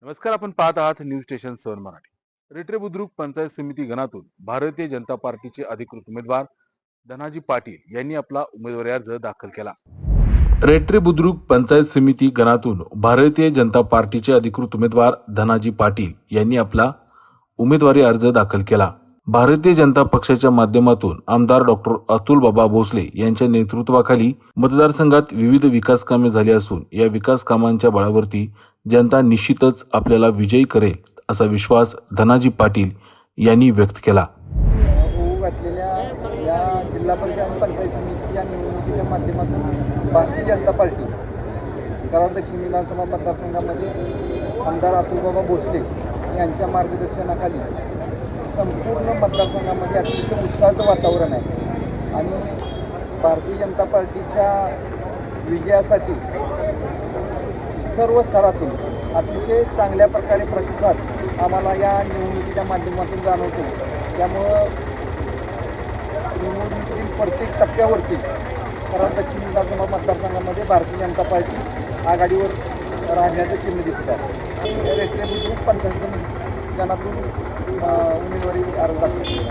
नमस्कार, आपण पाहत आहात न्यूज स्टेशन 7 मराठी. रेट्रे बुद्रुक पंचायत समिती गणातून भारतीय जनता पार्टीचे अधिकृत उमेदवार धनाजी पाटील यांनी आपला उमेदवारी अर्ज दाखल केला. रेट्रे बुद्रुक पंचायत समिती गणातून भारतीय जनता पार्टीचे अधिकृत उमेदवार धनाजी पाटील यांनी आपला उमेदवारी अर्ज दाखल केला. भारतीय जनता पक्षाच्या माध्यमातून आमदार डॉक्टर अतुल बाबा भोसले यांच्या नेतृत्वाखाली मतदारसंघात विविध विकास कामे झाली असून या विकास कामांच्या बळावरती जनता निश्चितच आपल्याला विजयी करेल असा विश्वास धनाजी पाटील यांनी व्यक्त केला. होऊ घातलेल्या या जिल्हा परिषद आणि पंचायत समितीच्या निवडणुकीच्या माध्यमातून भारतीय जनता पार्टी कराड दक्षिण विधानसभा मतदारसंघामध्ये आमदार अतुलबाबा भोसले यांच्या मार्गदर्शनाखाली संपूर्ण मतदारसंघामध्ये अतिशय उत्साहाचं वातावरण आहे आणि भारतीय जनता पार्टीच्या विजयासाठी सर्व स्तरातून अतिशय चांगल्या प्रकारे प्रतिसाद आम्हाला या निवडणुकीच्या माध्यमातून जाणवतो. त्यामुळं निवडणुकीतील प्रत्येक टप्प्यावरती कराड दक्षिण विधानसभा मतदारसंघामध्ये भारतीय जनता पार्टी आघाडीवर राहण्याचं चिन्ह दिसत आहे. रेट्रे बुद्रुक पंचायत समिती गणातून उमेदवारी अर्ज दाखल केला.